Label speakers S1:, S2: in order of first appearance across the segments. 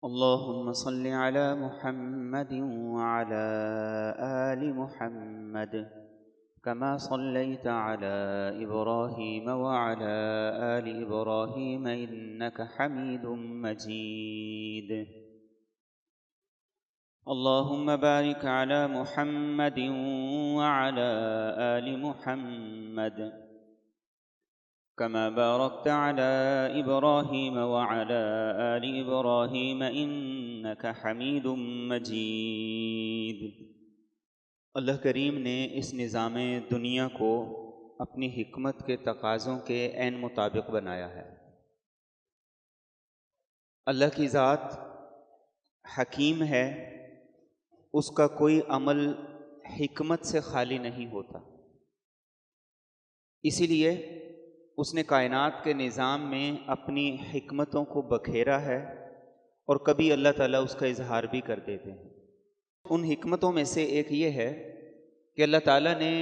S1: اللهم صل على محمد وعلى آل محمد كما صليت على إبراهيم وعلى آل إبراهيم إنك حميد مجيد. اللهم بارك على محمد وعلى آل محمد كما باركت على إبراهيم وعلى آل إبراهيم إنك حميد مجيد. اللہ کریم نے اس نظام دنیا کو اپنی حکمت کے تقاضوں کے عین مطابق بنایا ہے. اللہ کی ذات حکیم ہے، اس کا کوئی عمل حکمت سے خالی نہیں ہوتا. اسی لیے اس نے کائنات کے نظام میں اپنی حکمتوں کو بکھیرا ہے، اور کبھی اللہ تعالیٰ اس کا اظہار بھی کر دیتے ہیں. ان حکمتوں میں سے ایک یہ ہے کہ اللہ تعالیٰ نے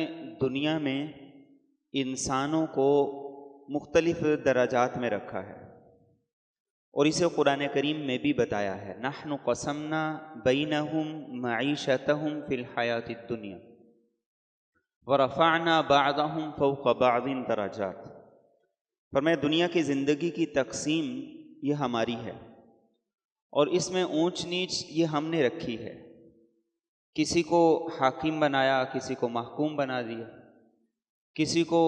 S1: دنیا میں انسانوں کو مختلف درجات میں رکھا ہے، اور اسے قرآن کریم میں بھی بتایا ہے. نحن قسمنا بینہم معیشتہم فی الحیات الدنیا ورفعنا بعضہم فوق بعض درجات. فرمایا دنیا کی زندگی کی تقسیم یہ ہماری ہے، اور اس میں اونچ نیچ یہ ہم نے رکھی ہے. کسی کو حاکم بنایا، کسی کو محکوم بنا دیا، کسی کو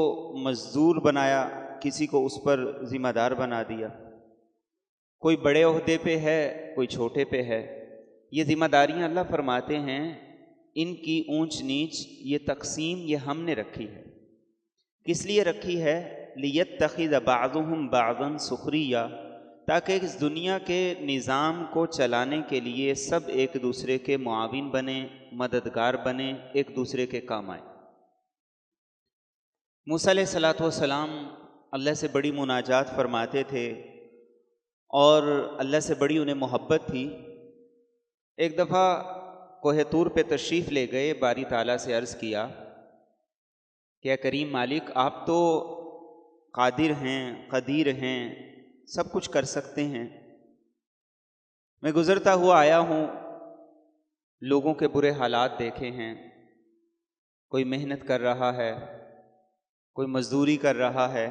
S1: مزدور بنایا، کسی کو اس پر ذمہ دار بنا دیا. کوئی بڑے عہدے پہ ہے، کوئی چھوٹے پہ ہے. یہ ذمہ داریاں اللہ فرماتے ہیں ان کی اونچ نیچ یہ تقسیم یہ ہم نے رکھی ہے. کس لیے رکھی ہے؟ لیتخذ بعضهم بعضا سخریہ، تاکہ اس دنیا کے نظام کو چلانے کے لیے سب ایک دوسرے کے معاون بنیں، مددگار بنیں، ایک دوسرے کے کام آئیں. موسیٰ علیہ السلام اللہ سے بڑی مناجات فرماتے تھے، اور اللہ سے بڑی انہیں محبت تھی. ایک دفعہ کوہ طور پہ تشریف لے گئے، باری تعالیٰ سے عرض کیا کہ اے کریم مالک، آپ تو قادر ہیں، قدیر ہیں، سب کچھ کر سکتے ہیں. میں گزرتا ہوا آیا ہوں، لوگوں کے برے حالات دیکھے ہیں. کوئی محنت کر رہا ہے، کوئی مزدوری کر رہا ہے.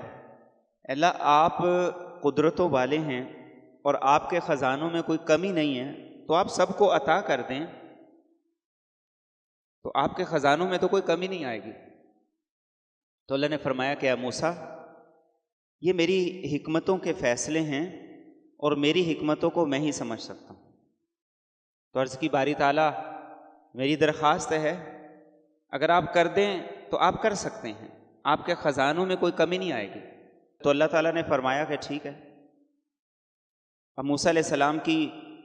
S1: اللہ آپ قدرتوں والے ہیں، اور آپ کے خزانوں میں کوئی کمی نہیں ہے، تو آپ سب کو عطا کر دیں، تو آپ کے خزانوں میں تو کوئی کمی نہیں آئے گی. تو اللہ نے فرمایا کہ اے موسیٰ، یہ میری حکمتوں کے فیصلے ہیں، اور میری حکمتوں کو میں ہی سمجھ سکتا ہوں. تو عرض کی باری تعالیٰ میری درخواست ہے، اگر آپ کر دیں تو آپ کر سکتے ہیں، آپ کے خزانوں میں کوئی کمی نہیں آئے گی. تو اللہ تعالیٰ نے فرمایا کہ ٹھیک ہے. اب موسیٰ علیہ السلام کی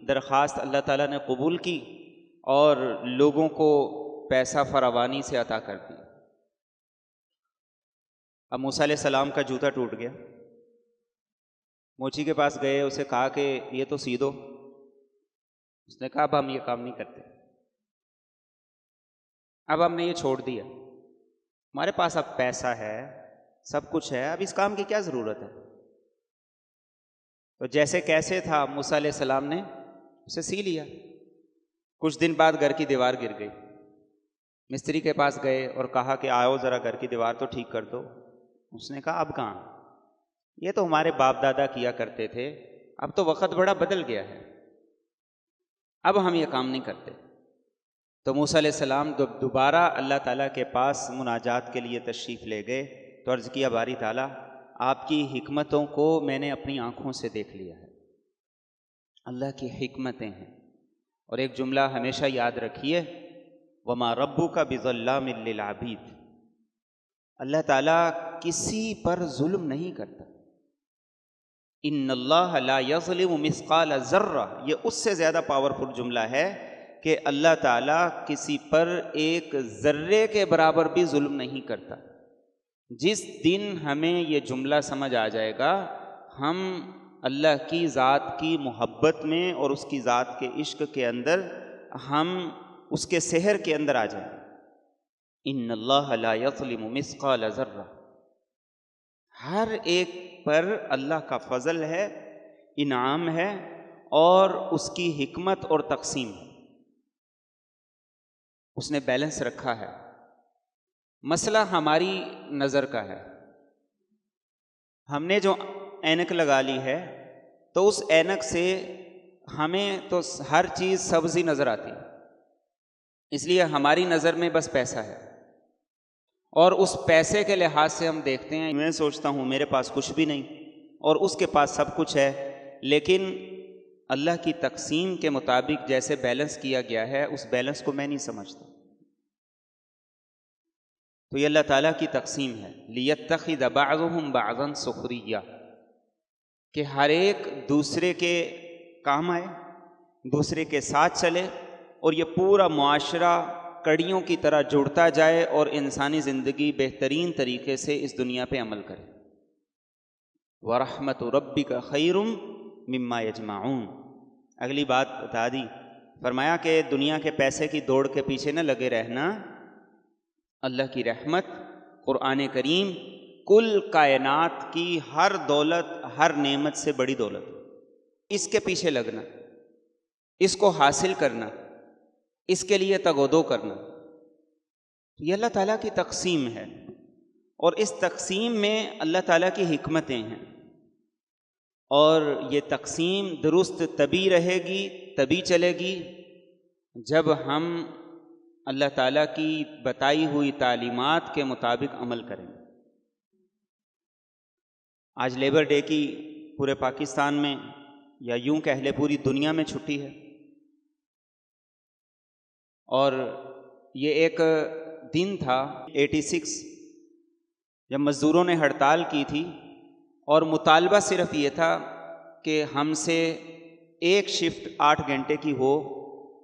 S1: درخواست اللہ تعالیٰ نے قبول کی، اور لوگوں کو پیسہ فراوانی سے عطا کر دیا. اب موسیٰ علیہ السلام کا جوتا ٹوٹ گیا. موچی کے پاس گئے، اسے کہا کہ یہ تو سی دو. اس نے کہا اب ہم یہ کام نہیں کرتے، اب ہم نے یہ چھوڑ دیا. ہمارے پاس اب پیسہ ہے، سب کچھ ہے، اب اس کام کی کیا ضرورت ہے. تو جیسے کیسے تھا موسیٰ علیہ السلام نے اسے سی لیا. کچھ دن بعد گھر کی دیوار گر گئی. مستری کے پاس گئے اور کہا کہ آؤ ذرا گھر کی دیوار تو ٹھیک کر دو. اس نے کہا اب کہاں، یہ تو ہمارے باپ دادا کیا کرتے تھے، اب تو وقت بڑا بدل گیا ہے، اب ہم یہ کام نہیں کرتے. تو موسیٰ علیہ السلام دوبارہ اللہ تعالیٰ کے پاس مناجات کے لیے تشریف لے گئے. تو عرض کیا باری تعالیٰ، آپ کی حکمتوں کو میں نے اپنی آنکھوں سے دیکھ لیا ہے. اللہ کی حکمتیں ہیں. اور ایک جملہ ہمیشہ یاد رکھیے، وَمَا رَبُّكَ بِظَلَّامٍ لِّلْعَبِيدِ. اللہ تعالیٰ کسی پر ظلم نہیں کرتا. ان اللہ لا یظلم مثقال ذرہ، یہ اس سے زیادہ پاورفل جملہ ہے کہ اللہ تعالیٰ کسی پر ایک ذرے کے برابر بھی ظلم نہیں کرتا. جس دن ہمیں یہ جملہ سمجھ آ جائے گا، ہم اللہ کی ذات کی محبت میں اور اس کی ذات کے عشق کے اندر، ہم اس کے سحر کے اندر آ جائیں. ان اللہ لا یظلم مثقال ذرہ. ہر ایک پر اللہ کا فضل ہے، انعام ہے، اور اس کی حکمت اور تقسیم اس نے بیلنس رکھا ہے۔ مسئلہ ہماری نظر کا ہے۔ ہم نے جو اینک لگا لی ہے تو اس اینک سے ہمیں تو ہر چیز سبزی نظر آتی ہے، اس لیے ہماری نظر میں بس پیسہ ہے، اور اس پیسے کے لحاظ سے ہم دیکھتے ہیں، میں سوچتا ہوں میرے پاس کچھ بھی نہیں اور اس کے پاس سب کچھ ہے، لیکن اللہ کی تقسیم کے مطابق جیسے بیلنس کیا گیا ہے اس بیلنس کو میں نہیں سمجھتا۔ تو یہ اللہ تعالیٰ کی تقسیم ہے، لِيَتَّخِذَ بَعْضُهُمْ بَعْضًا سُخْرِيًّا، کہ ہر ایک دوسرے کے کام آئے، دوسرے کے ساتھ چلے، اور یہ پورا معاشرہ کڑیوں کی طرح جڑتا جائے اور انسانی زندگی بہترین طریقے سے اس دنیا پہ عمل کرے۔ وَرَحْمَتُ رَبِّكَ خَيْرٌ مِّمَّا يَجْمَعُونَ، اگلی بات بتا دی، فرمایا کہ دنیا کے پیسے کی دوڑ کے پیچھے نہ لگے رہنا، اللہ کی رحمت قرآن کریم کل کائنات کی ہر دولت، ہر نعمت سے بڑی دولت، اس کے پیچھے لگنا، اس کو حاصل کرنا، اس کے لیے تگ و دو کرنا، یہ اللہ تعالیٰ کی تقسیم ہے، اور اس تقسیم میں اللہ تعالیٰ کی حکمتیں ہیں، اور یہ تقسیم درست تبھی رہے گی، تبھی چلے گی جب ہم اللہ تعالیٰ کی بتائی ہوئی تعلیمات کے مطابق عمل کریں۔ آج لیبر ڈے کی پورے پاکستان میں یا یوں کہہ لے پوری دنیا میں چھٹی ہے، اور یہ ایک دن تھا 86 جب مزدوروں نے ہڑتال کی تھی، اور مطالبہ صرف یہ تھا کہ ہم سے ایک شفٹ 8 گھنٹے کی ہو،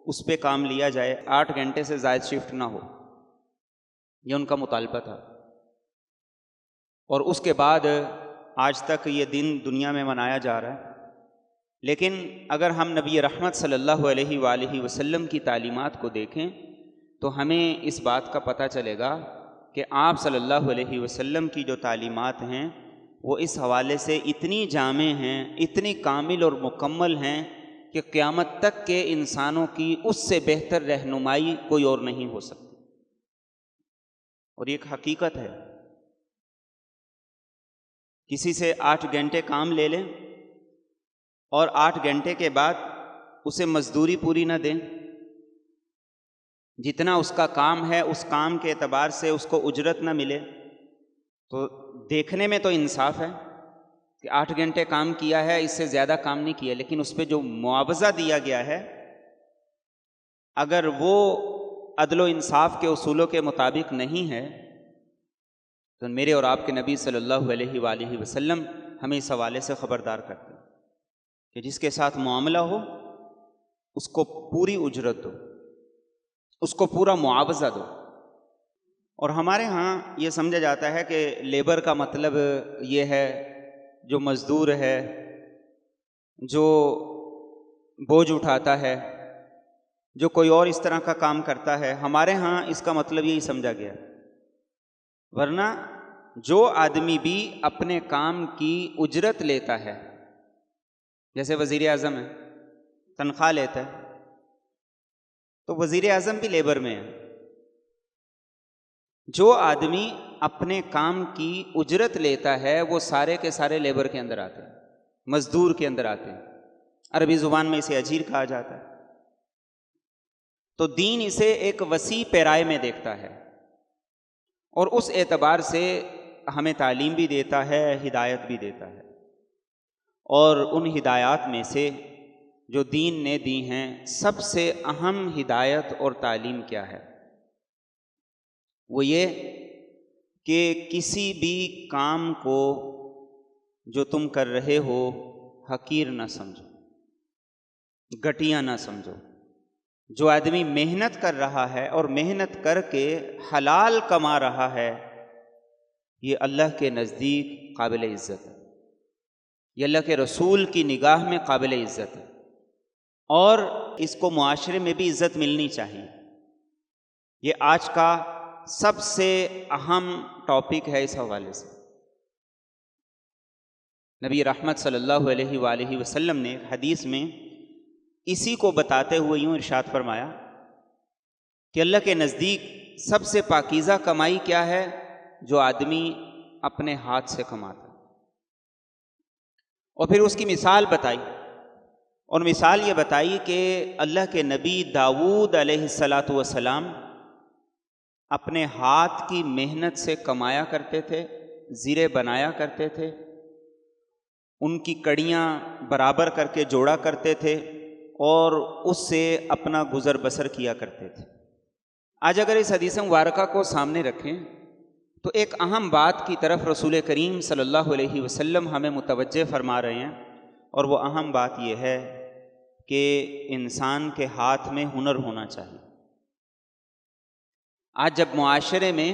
S1: اس پہ کام لیا جائے، 8 گھنٹے سے زائد شفٹ نہ ہو، یہ ان کا مطالبہ تھا۔ اور اس کے بعد آج تک یہ دن دنیا میں منایا جا رہا ہے۔ لیکن اگر ہم نبی رحمت صلی اللہ علیہ وآلہ وسلم کی تعلیمات کو دیکھیں تو ہمیں اس بات کا پتہ چلے گا کہ آپ صلی اللہ علیہ وسلم کی جو تعلیمات ہیں وہ اس حوالے سے اتنی جامع ہیں، اتنی کامل اور مکمل ہیں کہ قیامت تک کے انسانوں کی اس سے بہتر رہنمائی کوئی اور نہیں ہو سکتی، اور یہ ایک حقیقت ہے۔ کسی سے 8 گھنٹے کام لے لیں اور 8 گھنٹے کے بعد اسے مزدوری پوری نہ دیں، جتنا اس کا کام ہے اس کام کے اعتبار سے اس کو اجرت نہ ملے، تو دیکھنے میں تو انصاف ہے کہ 8 گھنٹے کام کیا ہے، اس سے زیادہ کام نہیں کیا، لیکن اس پہ جو معاوضہ دیا گیا ہے اگر وہ عدل و انصاف کے اصولوں کے مطابق نہیں ہے تو میرے اور آپ کے نبی صلی اللہ علیہ وآلہ وسلم ہمیں اس حوالے سے خبردار کرتے ہیں کہ جس کے ساتھ معاملہ ہو اس کو پوری اجرت دو، اس کو پورا معاوضہ دو۔ اور ہمارے ہاں یہ سمجھا جاتا ہے کہ لیبر کا مطلب یہ ہے جو مزدور ہے، جو بوجھ اٹھاتا ہے، جو کوئی اور اس طرح کا کام کرتا ہے، ہمارے ہاں اس کا مطلب یہی سمجھا گیا، ورنہ جو آدمی بھی اپنے کام کی اجرت لیتا ہے، جیسے وزیر اعظم ہے تنخواہ لیتا ہے، تو وزیر اعظم بھی لیبر میں ہے۔ جو آدمی اپنے کام کی اجرت لیتا ہے وہ سارے کے سارے لیبر کے اندر آتے ہیں، مزدور کے اندر آتے ہیں، عربی زبان میں اسے اجیر کہا جاتا ہے۔ تو دین اسے ایک وسیع پیرائے میں دیکھتا ہے، اور اس اعتبار سے ہمیں تعلیم بھی دیتا ہے، ہدایت بھی دیتا ہے، اور ان ہدایات میں سے جو دین نے دی ہیں سب سے اہم ہدایت اور تعلیم کیا ہے؟ وہ یہ کہ کسی بھی کام کو جو تم کر رہے ہو حقیر نہ سمجھو، گھٹیا نہ سمجھو۔ جو آدمی محنت کر رہا ہے اور محنت کر کے حلال کما رہا ہے یہ اللہ کے نزدیک قابل عزت ہے، یہ اللہ کے رسول کی نگاہ میں قابل عزت ہے، اور اس کو معاشرے میں بھی عزت ملنی چاہیے۔ یہ آج کا سب سے اہم ٹاپک ہے اس حوالے سے۔ نبی رحمت صلی اللہ علیہ وآلہ وسلم نے حدیث میں اسی کو بتاتے ہوئے یوں ارشاد فرمایا کہ اللہ کے نزدیک سب سے پاکیزہ کمائی کیا ہے؟ جو آدمی اپنے ہاتھ سے کماتا ہے۔ اور پھر اس کی مثال بتائی، اور مثال یہ بتائی کہ اللہ کے نبی داؤد علیہ السلام اپنے ہاتھ کی محنت سے کمایا کرتے تھے، زرے بنایا کرتے تھے، ان کی کڑیاں برابر کر کے جوڑا کرتے تھے اور اس سے اپنا گزر بسر کیا کرتے تھے۔ آج اگر اس حدیث مبارکہ کو سامنے رکھیں تو ایک اہم بات کی طرف رسول کریم صلی اللہ علیہ وسلم ہمیں متوجہ فرما رہے ہیں، اور وہ اہم بات یہ ہے کہ انسان کے ہاتھ میں ہنر ہونا چاہیے۔ آج جب معاشرے میں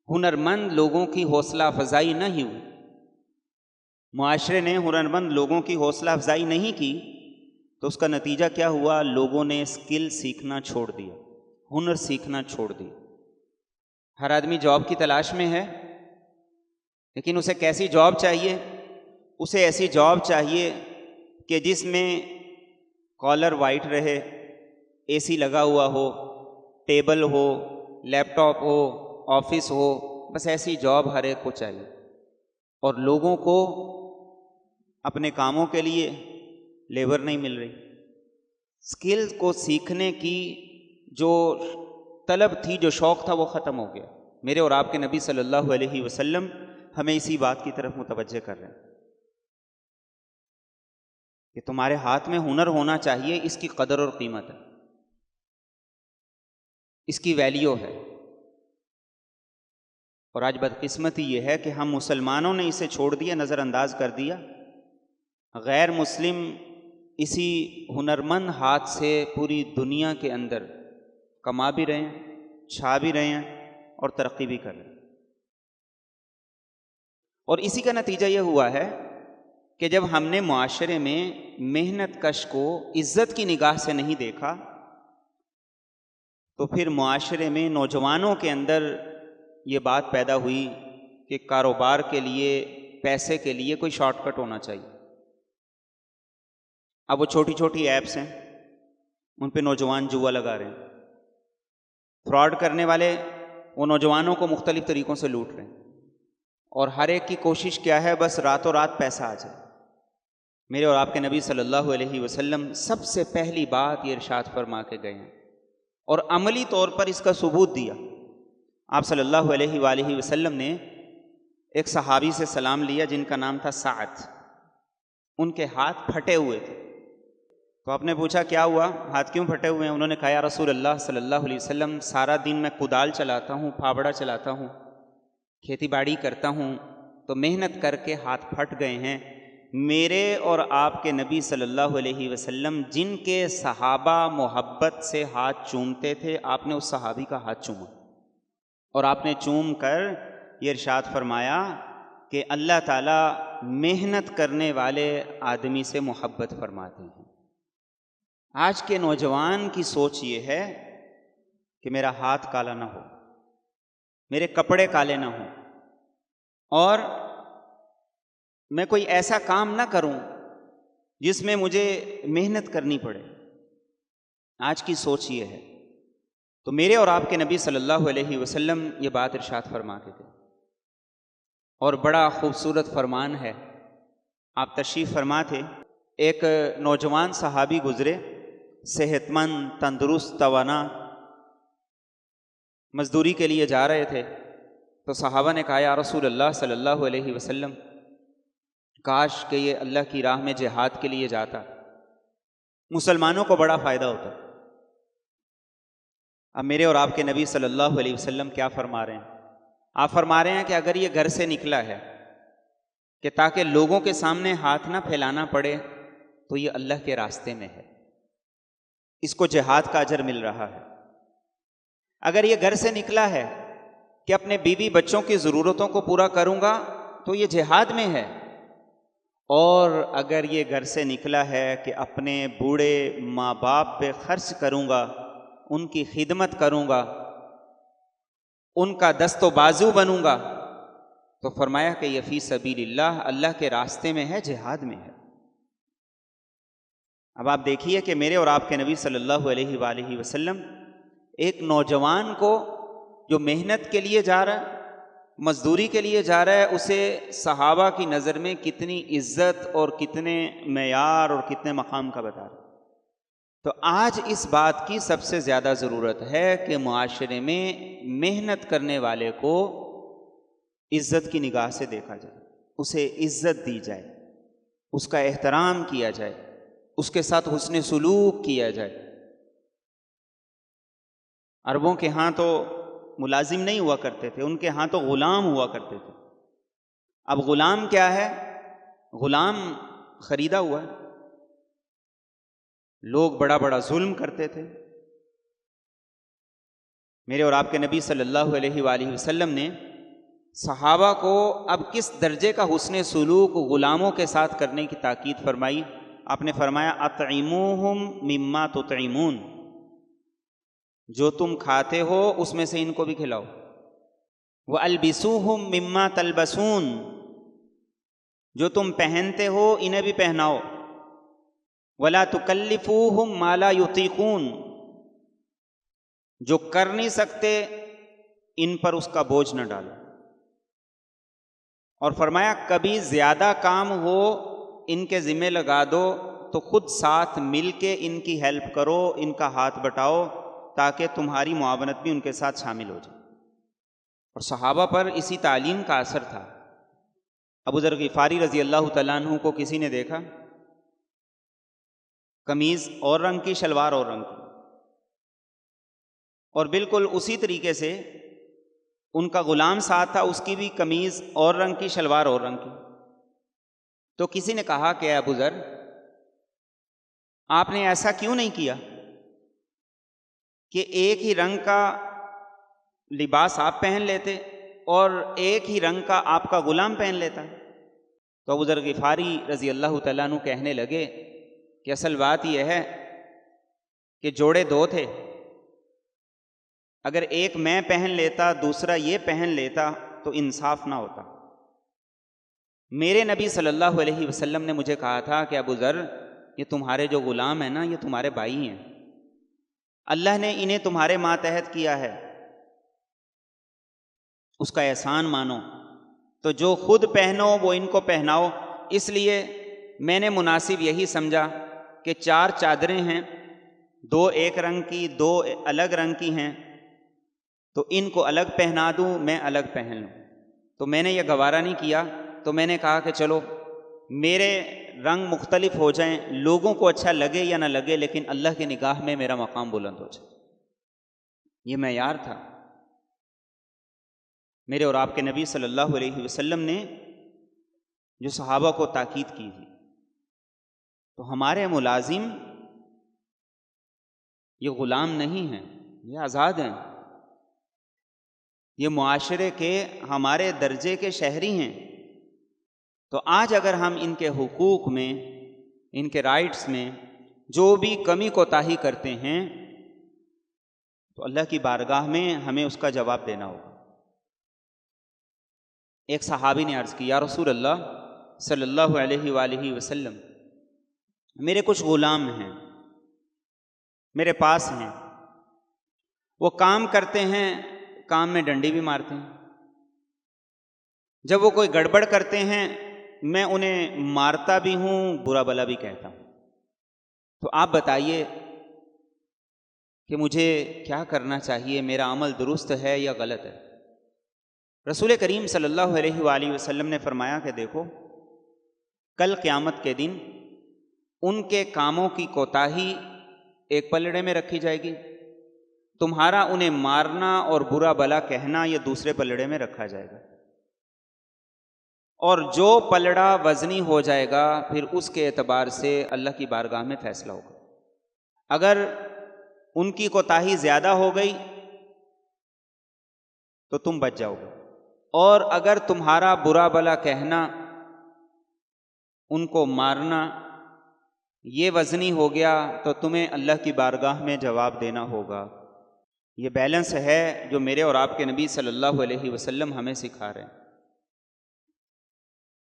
S1: ہنرمند لوگوں کی حوصلہ افزائی نہیں ہوئی، معاشرے نے ہنرمند لوگوں کی حوصلہ افزائی نہیں کی، تو اس کا نتیجہ کیا ہوا؟ لوگوں نے اسکل سیکھنا چھوڑ دیا، ہنر سیکھنا چھوڑ دیا۔ ہر آدمی جاب کی تلاش میں ہے، لیکن اسے کیسی جاب چاہیے؟ اسے ایسی جاب چاہیے کہ جس میں کالر وائٹ رہے، اے سی لگا ہوا ہو، ٹیبل ہو، لیپ ٹاپ ہو، آفس ہو، بس ایسی جاب ہر ایک کو چاہیے۔ اور لوگوں کو اپنے کاموں کے لیے لیبر نہیں مل رہی۔ اسکل کو سیکھنے کی جو طلب تھی، جو شوق تھا، وہ ختم ہو گیا۔ میرے اور آپ کے نبی صلی اللہ علیہ وسلم ہمیں اسی بات کی طرف متوجہ کر رہے ہیں کہ تمہارے ہاتھ میں ہنر ہونا چاہیے، اس کی قدر اور قیمت ہے، اس کی ویلیو ہے۔ اور آج بدقسمتی یہ ہے کہ ہم مسلمانوں نے اسے چھوڑ دیا، نظر انداز کر دیا۔ غیر مسلم اسی ہنرمند ہاتھ سے پوری دنیا کے اندر کما بھی رہے ہیں، چھا بھی رہے ہیں اور ترقی بھی کر رہے ہیں۔ اور اسی کا نتیجہ یہ ہوا ہے کہ جب ہم نے معاشرے میں محنت کش کو عزت کی نگاہ سے نہیں دیکھا، تو پھر معاشرے میں نوجوانوں کے اندر یہ بات پیدا ہوئی کہ کاروبار کے لیے، پیسے کے لیے کوئی شارٹ کٹ ہونا چاہیے۔ اب وہ چھوٹی چھوٹی ایپس ہیں، ان پہ نوجوان جوا لگا رہے ہیں، فراڈ کرنے والے وہ نوجوانوں کو مختلف طریقوں سے لوٹ رہے ہیں، اور ہر ایک کی کوشش کیا ہے؟ بس راتوں رات پیسہ آ جائے۔ میرے اور آپ کے نبی صلی اللہ علیہ وسلم سب سے پہلی بات یہ ارشاد فرما کے گئے ہیں، اور عملی طور پر اس کا ثبوت دیا۔ آپ صلی اللہ علیہ وآلہ وسلم نے ایک صحابی سے سلام لیا جن کا نام تھا سعد۔ ان کے ہاتھ پھٹے ہوئے تھے، تو آپ نے پوچھا کیا ہوا، ہاتھ کیوں پھٹے ہوئے ہیں؟ انہوں نے کہا یا رسول اللہ صلی اللہ علیہ وسلم، سارا دن میں کدال چلاتا ہوں، پھاوڑا چلاتا ہوں، کھیتی باڑی کرتا ہوں، تو محنت کر کے ہاتھ پھٹ گئے ہیں۔ میرے اور آپ کے نبی صلی اللہ علیہ وسلم جن کے صحابہ محبت سے ہاتھ چومتے تھے، آپ نے اس صحابی کا ہاتھ چوما، اور آپ نے چوم کر یہ ارشاد فرمایا کہ اللہ تعالیٰ محنت کرنے والے آدمی سے محبت فرماتے ہیں۔ آج کے نوجوان کی سوچ یہ ہے کہ میرا ہاتھ کالا نہ ہو، میرے کپڑے کالے نہ ہوں، اور میں کوئی ایسا کام نہ کروں جس میں مجھے محنت کرنی پڑے۔ آج کی سوچ یہ ہے۔ تو میرے اور آپ کے نبی صلی اللہ علیہ وسلم یہ بات ارشاد فرما کے تھے، اور بڑا خوبصورت فرمان ہے۔ آپ تشریف فرما تھے، ایک نوجوان صحابی گزرے، صحت مند، تندرست، توانا، مزدوری کے لیے جا رہے تھے، تو صحابہ نے کہا یا رسول اللہ صلی اللہ علیہ وسلم، کاش کہ یہ اللہ کی راہ میں جہاد کے لیے جاتا، مسلمانوں کو بڑا فائدہ ہوتا۔ اب میرے اور آپ کے نبی صلی اللہ علیہ وسلم کیا فرما رہے ہیں؟ آپ فرما رہے ہیں کہ اگر یہ گھر سے نکلا ہے کہ تاکہ لوگوں کے سامنے ہاتھ نہ پھیلانا پڑے، تو یہ اللہ کے راستے میں ہے، اس کو جہاد کا اجر مل رہا ہے۔ اگر یہ گھر سے نکلا ہے کہ اپنے بیوی بچوں کی ضرورتوں کو پورا کروں گا، تو یہ جہاد میں ہے۔ اور اگر یہ گھر سے نکلا ہے کہ اپنے بوڑھے ماں باپ پہ خرچ کروں گا، ان کی خدمت کروں گا، ان کا دست و بازو بنوں گا، تو فرمایا کہ یہ فی سبیل اللہ، اللہ کے راستے میں ہے، جہاد میں ہے۔ اب آپ دیکھیے کہ میرے اور آپ کے نبی صلی اللہ علیہ وآلہ وسلم ایک نوجوان کو جو محنت کے لیے جا رہا ہے، مزدوری کے لیے جا رہا ہے، اسے صحابہ کی نظر میں کتنی عزت اور کتنے معیار اور کتنے مقام کا بتا رہا ہے۔ تو آج اس بات کی سب سے زیادہ ضرورت ہے کہ معاشرے میں محنت کرنے والے کو عزت کی نگاہ سے دیکھا جائے، اسے عزت دی جائے، اس کا احترام کیا جائے، اس کے ساتھ حسن سلوک کیا جائے۔ عربوں کے ہاں تو ملازم نہیں ہوا کرتے تھے، ان کے ہاں تو غلام ہوا کرتے تھے۔ اب غلام کیا ہے؟ غلام خریدا ہوا ہے۔ لوگ بڑا بڑا ظلم کرتے تھے۔ میرے اور آپ کے نبی صلی اللہ علیہ وآلہ وسلم نے صحابہ کو اب کس درجے کا حسن سلوک غلاموں کے ساتھ کرنے کی تاکید فرمائی۔ آپ نے فرمایا اطعموہم مما تطعمون، جو تم کھاتے ہو اس میں سے ان کو بھی کھلاؤ۔ وَأَلْبِسُوهُم مِّمَّا تَلْبَسُونَ، جو تم پہنتے ہو انہیں بھی پہناؤ۔ وَلَا تُكَلِّفُوهُم مَّا لَا يُطِيقُونَ، جو کر نہیں سکتے ان پر اس کا بوجھ نہ ڈالو۔ اور فرمایا کبھی زیادہ کام ہو ان کے ذمہ لگا دو تو خود ساتھ مل کے ان کی ہیلپ کرو، ان کا ہاتھ بٹاؤ، تاکہ تمہاری معاونت بھی ان کے ساتھ شامل ہو جائے۔ اور صحابہ پر اسی تعلیم کا اثر تھا۔ ابو ذر غفاری رضی اللہ تعالیٰ عنہ کو کسی نے دیکھا، قمیض اور رنگ کی، شلوار اور رنگ کی، اور بالکل اسی طریقے سے ان کا غلام ساتھ تھا، اس کی بھی قمیض اور رنگ کی، شلوار اور رنگ کی۔ تو کسی نے کہا کہ ابو ذر، آپ نے ایسا کیوں نہیں کیا کہ ایک ہی رنگ کا لباس آپ پہن لیتے اور ایک ہی رنگ کا آپ کا غلام پہن لیتا؟ تو ابو ذر غفاری رضی اللہ تعالیٰ عنہ کہنے لگے کہ اصل بات یہ ہے کہ جوڑے دو تھے، اگر ایک میں پہن لیتا دوسرا یہ پہن لیتا تو انصاف نہ ہوتا۔ میرے نبی صلی اللہ علیہ وسلم نے مجھے کہا تھا کہ ابو ذر، یہ تمہارے جو غلام ہیں نا، یہ تمہارے بھائی ہیں، اللہ نے انہیں تمہارے ماتحت کیا ہے، اس کا احسان مانو، تو جو خود پہنو وہ ان کو پہناؤ۔ اس لیے میں نے مناسب یہی سمجھا کہ 4 چادریں ہیں، 2 ایک رنگ کی، 2 الگ رنگ کی ہیں، تو ان کو الگ پہنا دوں، میں الگ پہن لوں۔ تو میں نے یہ گوارا نہیں کیا، تو میں نے کہا کہ چلو میرے رنگ مختلف ہو جائیں، لوگوں کو اچھا لگے یا نہ لگے، لیکن اللہ کی نگاہ میں میرا مقام بلند ہو جائے۔ یہ معیار تھا۔ میرے اور آپ کے نبی صلی اللہ علیہ وسلم نے جو صحابہ کو تاکید کی تھی، تو ہمارے ملازم یہ غلام نہیں ہیں، یہ آزاد ہیں، یہ معاشرے کے ہمارے درجے کے شہری ہیں۔ تو آج اگر ہم ان کے حقوق میں، ان کے رائٹس میں جو بھی کمی کوتاہی کرتے ہیں تو اللہ کی بارگاہ میں ہمیں اس کا جواب دینا ہوگا۔ ایک صحابی نے عرض کی، یا رسول اللہ صلی اللہ علیہ وآلہ وسلم، میرے کچھ غلام ہیں، میرے پاس ہیں، وہ کام کرتے ہیں، کام میں ڈنڈی بھی مارتے ہیں، جب وہ کوئی گڑبڑ کرتے ہیں میں انہیں مارتا بھی ہوں، برا بلا بھی کہتا ہوں، تو آپ بتائیے کہ مجھے کیا کرنا چاہیے، میرا عمل درست ہے یا غلط ہے؟ رسول کریم صلی اللہ علیہ وآلہ وسلم نے فرمایا کہ دیکھو، کل قیامت کے دن ان کے کاموں کی کوتاہی ایک پلڑے میں رکھی جائے گی، تمہارا انہیں مارنا اور برا بلا کہنا یہ دوسرے پلڑے میں رکھا جائے گا، اور جو پلڑا وزنی ہو جائے گا پھر اس کے اعتبار سے اللہ کی بارگاہ میں فیصلہ ہوگا۔ اگر ان کی کوتاہی زیادہ ہو گئی تو تم بچ جاؤ گے، اور اگر تمہارا برا بلا کہنا، ان کو مارنا یہ وزنی ہو گیا تو تمہیں اللہ کی بارگاہ میں جواب دینا ہوگا۔ یہ بیلنس ہے جو میرے اور آپ کے نبی صلی اللہ علیہ وسلم ہمیں سکھا رہے ہیں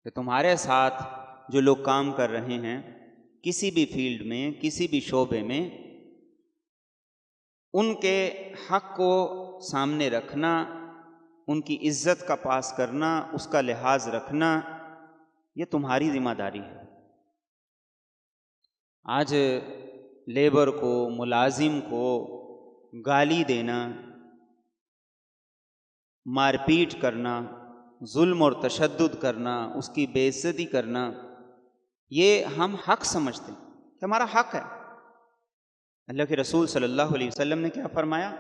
S1: کہ تمہارے ساتھ جو لوگ کام کر رہے ہیں کسی بھی فیلڈ میں، کسی بھی شعبے میں ان کے حق کو سامنے رکھنا، ان کی عزت کا پاس کرنا، اس کا لحاظ رکھنا، یہ تمہاری ذمہ داری ہے۔ آج لیبر کو، ملازم کو گالی دینا، مار پیٹ کرنا، ظلم اور تشدد کرنا، اس کی بے عزتی کرنا، یہ ہم حق سمجھتے ہیں کہ ہمارا حق ہے۔ اللہ کے رسول صلی اللہ علیہ وسلم نے کیا فرمایا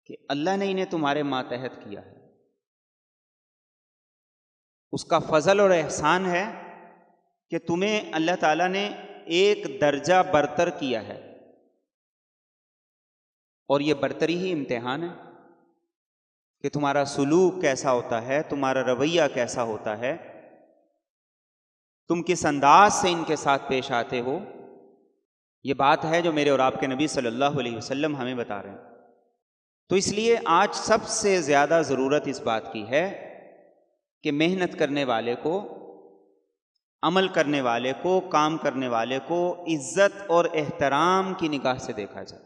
S1: کہ اللہ نے انہیں تمہارے ماتحت کیا ہے، اس کا فضل اور احسان ہے کہ تمہیں اللہ تعالیٰ نے ایک درجہ برتر کیا ہے، اور یہ برتری ہی امتحان ہے کہ تمہارا سلوک کیسا ہوتا ہے، تمہارا رویہ کیسا ہوتا ہے، تم کس انداز سے ان کے ساتھ پیش آتے ہو۔ یہ بات ہے جو میرے اور آپ کے نبی صلی اللہ علیہ وسلم ہمیں بتا رہے ہیں۔ تو اس لیے آج سب سے زیادہ ضرورت اس بات کی ہے کہ محنت کرنے والے کو، عمل کرنے والے کو، کام کرنے والے کو عزت اور احترام کی نگاہ سے دیکھا جائے،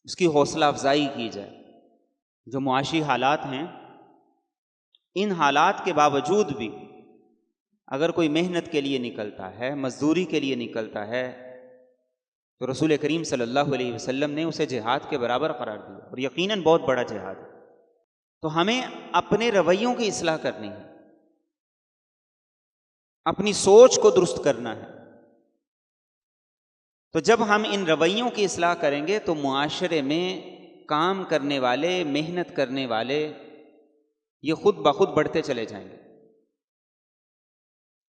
S1: اس کی حوصلہ افزائی کی جائے۔ جو معاشی حالات ہیں، ان حالات کے باوجود بھی اگر کوئی محنت کے لیے نکلتا ہے، مزدوری کے لیے نکلتا ہے، تو رسول کریم صلی اللہ علیہ وسلم نے اسے جہاد کے برابر قرار دیا، اور یقیناً بہت بڑا جہاد ہے۔ تو ہمیں اپنے رویوں کی اصلاح کرنی ہے، اپنی سوچ کو درست کرنا ہے۔ تو جب ہم ان رویوں کی اصلاح کریں گے تو معاشرے میں کام کرنے والے، محنت کرنے والے، یہ خود بخود بڑھتے چلے جائیں گے۔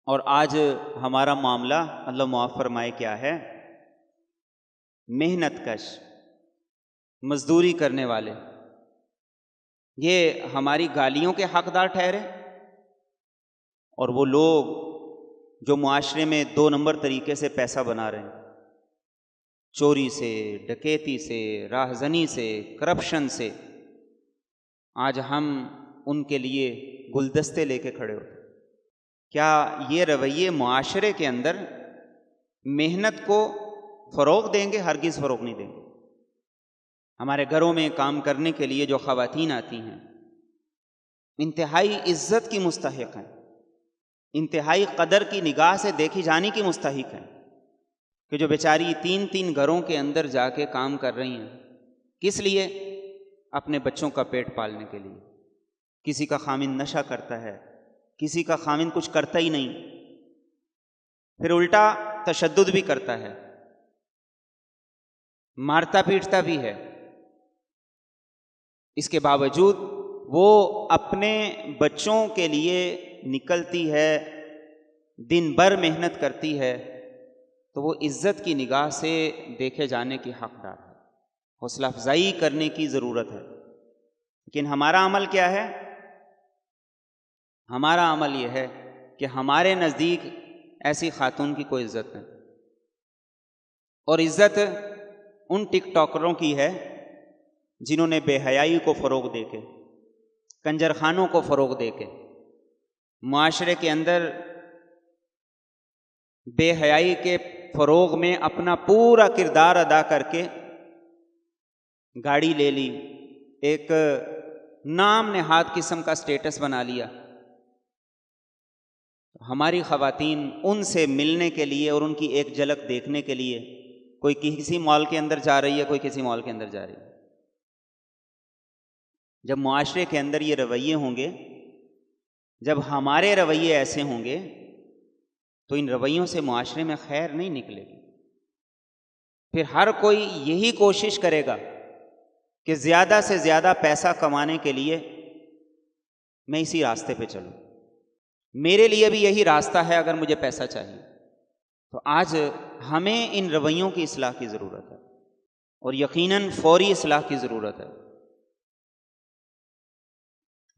S1: اور آج ہمارا معاملہ اللہ معاف فرمائے کیا ہے؟ محنت کش، مزدوری کرنے والے، یہ ہماری گالیوں کے حقدار ٹھہرے، اور وہ لوگ جو معاشرے میں 2 نمبر طریقے سے پیسہ بنا رہے ہیں، چوری سے، ڈکیتی سے، راہزنی سے، کرپشن سے، آج ہم ان کے لیے گلدستے لے کے کھڑے ہوتے ہیں۔ کیا یہ رویے معاشرے کے اندر محنت کو فروغ دیں گے؟ ہرگز فروغ نہیں دیں گے۔ ہمارے گھروں میں کام کرنے کے لیے جو خواتین آتی ہیں، انتہائی عزت کی مستحق ہیں، انتہائی قدر کی نگاہ سے دیکھی جانے کی مستحق ہیں، کہ جو بیچاری 3 گھروں کے اندر جا کے کام کر رہی ہیں۔ کس لیے؟ اپنے بچوں کا پیٹ پالنے کے لیے۔ کسی کا خامند نشہ کرتا ہے، کسی کا خامند کچھ کرتا ہی نہیں، پھر الٹا تشدد بھی کرتا ہے، مارتا پیٹتا بھی ہے۔ اس کے باوجود وہ اپنے بچوں کے لیے نکلتی ہے، دن بھر محنت کرتی ہے، تو وہ عزت کی نگاہ سے دیکھے جانے کی حقدار ہے۔ حوصلہ افزائی کرنے کی ضرورت ہے۔ لیکن ہمارا عمل کیا ہے؟ ہمارا عمل یہ ہے کہ ہمارے نزدیک ایسی خاتون کی کوئی عزت نہیں، اور عزت ان ٹک ٹاکروں کی ہے جنہوں نے بے حیائی کو فروغ دے کے، کنجر خانوں کو فروغ دے کے، معاشرے کے اندر بے حیائی کے فروغ میں اپنا پورا کردار ادا کر کے گاڑی لے لی، ایک نام نہاد قسم کا سٹیٹس بنا لیا۔ ہماری خواتین ان سے ملنے کے لیے اور ان کی ایک جھلک دیکھنے کے لیے کوئی کسی مال کے اندر جا رہی ہے، کوئی کسی مال کے اندر جا رہی ہے۔ جب معاشرے کے اندر یہ رویے ہوں گے، جب ہمارے رویے ایسے ہوں گے، تو ان رویوں سے معاشرے میں خیر نہیں نکلے گی۔ پھر ہر کوئی یہی کوشش کرے گا کہ زیادہ سے زیادہ پیسہ کمانے کے لیے میں اسی راستے پہ چلوں، میرے لیے بھی یہی راستہ ہے اگر مجھے پیسہ چاہیے۔ تو آج ہمیں ان رویوں کی اصلاح کی ضرورت ہے، اور یقیناً فوری اصلاح کی ضرورت ہے۔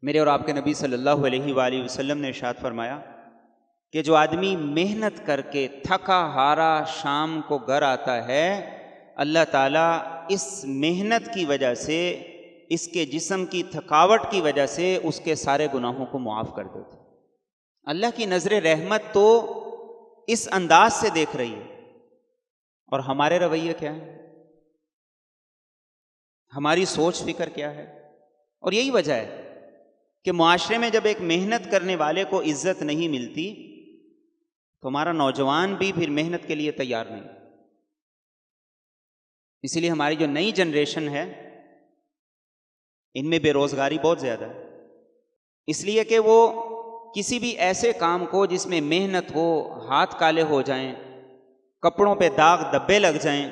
S1: میرے اور آپ کے نبی صلی اللہ علیہ وآلہ وسلم نے ارشاد فرمایا کہ جو آدمی محنت کر کے تھکا ہارا شام کو گھر آتا ہے، اللہ تعالیٰ اس محنت کی وجہ سے، اس کے جسم کی تھکاوٹ کی وجہ سے اس کے سارے گناہوں کو معاف کر دیتے۔ اللہ کی نظر رحمت تو اس انداز سے دیکھ رہی ہے، اور ہمارے رویے کیا ہیں، ہماری سوچ فکر کیا ہے؟ اور یہی وجہ ہے کہ معاشرے میں جب ایک محنت کرنے والے کو عزت نہیں ملتی تو ہمارا نوجوان بھی پھر محنت کے لیے تیار نہیں۔ اسی لیے ہماری جو نئی جنریشن ہے ان میں بے روزگاری بہت زیادہ ہے، اس لیے کہ وہ کسی بھی ایسے کام کو جس میں محنت ہو، ہاتھ کالے ہو جائیں، کپڑوں پہ داغ دبے لگ جائیں،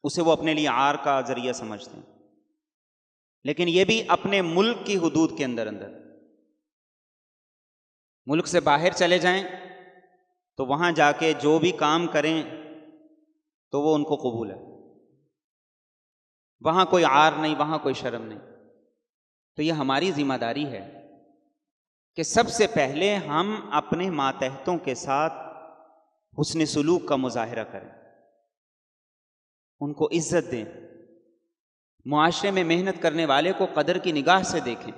S1: اسے وہ اپنے لیے عار کا ذریعہ سمجھتے ہیں۔ لیکن یہ بھی اپنے ملک کی حدود کے اندر ملک سے باہر چلے جائیں تو وہاں جا کے جو بھی کام کریں تو وہ ان کو قبول ہے، وہاں کوئی عار نہیں، وہاں کوئی شرم نہیں۔ تو یہ ہماری ذمہ داری ہے کہ سب سے پہلے ہم اپنے ماتحتوں کے ساتھ حسن سلوک کا مظاہرہ کریں، ان کو عزت دیں، معاشرے میں محنت کرنے والے کو قدر کی نگاہ سے دیکھیں،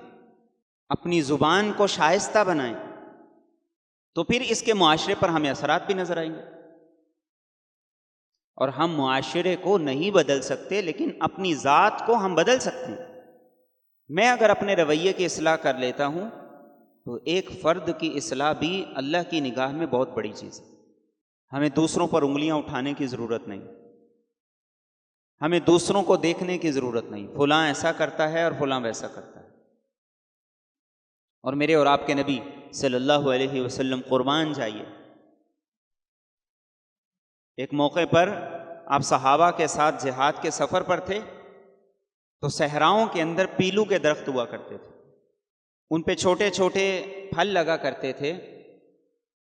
S1: اپنی زبان کو شائستہ بنائیں، تو پھر اس کے معاشرے پر ہمیں اثرات بھی نظر آئیں گے۔ اور ہم معاشرے کو نہیں بدل سکتے لیکن اپنی ذات کو ہم بدل سکتے ہیں۔ میں اگر اپنے رویے کی اصلاح کر لیتا ہوں تو ایک فرد کی اصلاح بھی اللہ کی نگاہ میں بہت بڑی چیز ہے۔ ہمیں دوسروں پر انگلیاں اٹھانے کی ضرورت نہیں، ہمیں دوسروں کو دیکھنے کی ضرورت نہیں، فلاں ایسا کرتا ہے اور فلاں ویسا کرتا ہے۔ اور میرے اور آپ کے نبی صلی اللہ علیہ وسلم قربان جائیے، ایک موقع پر آپ صحابہ کے ساتھ جہاد کے سفر پر تھے تو صحراؤں کے اندر پیلو کے درخت ہوا کرتے تھے، ان پہ چھوٹے چھوٹے پھل لگا کرتے تھے،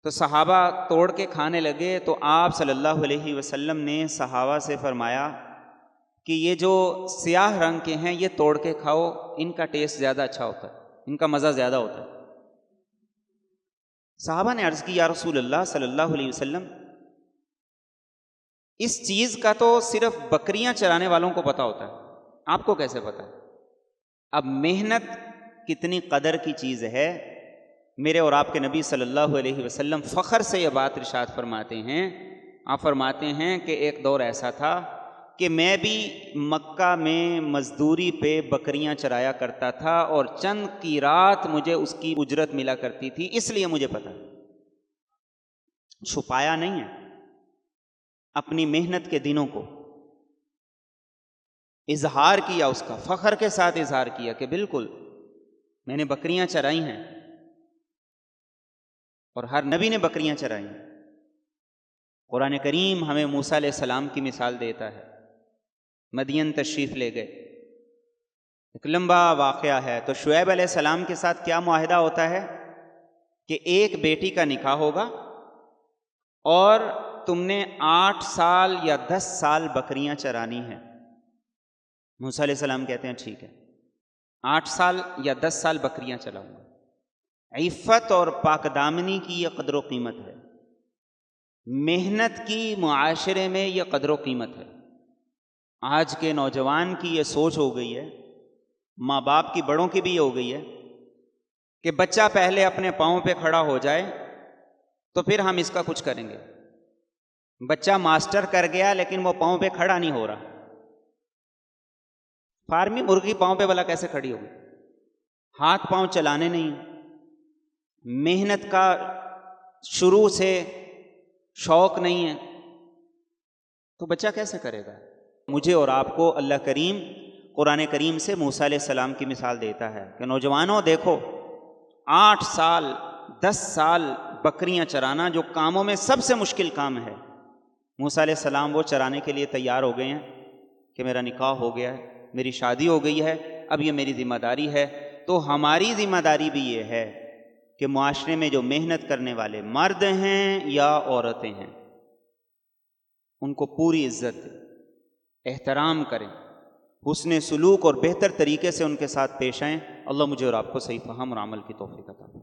S1: تو صحابہ توڑ کے کھانے لگے تو آپ صلی اللہ علیہ وسلم نے صحابہ سے فرمایا کہ یہ جو سیاہ رنگ کے ہیں یہ توڑ کے کھاؤ، ان کا ٹیسٹ زیادہ اچھا ہوتا ہے، ان کا مزہ زیادہ ہوتا ہے۔ صحابہ نے عرض کی یا رسول اللہ صلی اللہ علیہ وسلم، اس چیز کا تو صرف بکریاں چرانے والوں کو پتہ ہوتا ہے، آپ کو کیسے پتہ ہے؟ اب محنت کتنی قدر کی چیز ہے، میرے اور آپ کے نبی صلی اللہ علیہ وسلم فخر سے یہ بات ارشاد فرماتے ہیں، آپ فرماتے ہیں کہ ایک دور ایسا تھا کہ میں بھی مکہ میں مزدوری پہ بکریاں چرایا کرتا تھا اور چند کی رات مجھے اس کی اجرت ملا کرتی تھی، اس لیے مجھے پتہ، چھپایا نہیں ہے، اپنی محنت کے دنوں کو اظہار کیا، اس کا فخر کے ساتھ اظہار کیا کہ بالکل میں نے بکریاں چرائی ہیں، اور ہر نبی نے بکریاں چرائی ہیں۔ قرآن کریم ہمیں موسیٰ علیہ السلام کی مثال دیتا ہے، مدین تشریف لے گئے، ایک لمبا واقعہ ہے، تو شعیب علیہ السلام کے ساتھ کیا معاہدہ ہوتا ہے کہ ایک بیٹی کا نکاح ہوگا اور تم نے 8 سال یا 10 سال بکریاں چرانی ہیں۔ موسیٰ علیہ السلام کہتے ہیں ٹھیک ہے، 8 سال یا 10 سال بکریاں چلاؤں گا۔ عفت اور پاک دامنی کی یہ قدر و قیمت ہے، محنت کی معاشرے میں یہ قدر و قیمت ہے۔ آج کے نوجوان کی یہ سوچ ہو گئی ہے، ماں باپ کی بڑوں کی بھی یہ ہو گئی ہے کہ بچہ پہلے اپنے پاؤں پہ کھڑا ہو جائے تو پھر ہم اس کا کچھ کریں گے۔ بچہ ماسٹر کر گیا لیکن وہ پاؤں پہ کھڑا نہیں ہو رہا، فارمی مرغی پاؤں پہ بھلا کیسے کھڑی ہوگی؟ ہاتھ پاؤں چلانے نہیں، محنت کا شروع سے شوق نہیں ہے، تو بچہ کیسے کرے گا؟ مجھے اور آپ کو اللہ کریم قرآن کریم سے موسیٰ علیہ السلام کی مثال دیتا ہے کہ نوجوانوں دیکھو، 8 سال 10 سال بکریاں چرانا جو کاموں میں سب سے مشکل کام ہے، موسیٰ علیہ السلام وہ چرانے کے لیے تیار ہو گئے ہیں کہ میرا نکاح ہو گیا ہے، میری شادی ہو گئی ہے، اب یہ میری ذمہ داری ہے۔ تو ہماری ذمہ داری بھی یہ ہے کہ معاشرے میں جو محنت کرنے والے مرد ہیں یا عورتیں ہیں ان کو پوری عزت دیں، احترام کریں، حسن سلوک اور بہتر طریقے سے ان کے ساتھ پیش آئیں۔ اللہ مجھے اور آپ کو صحیح فہم اور عمل کی توفیق عطا فرمائے۔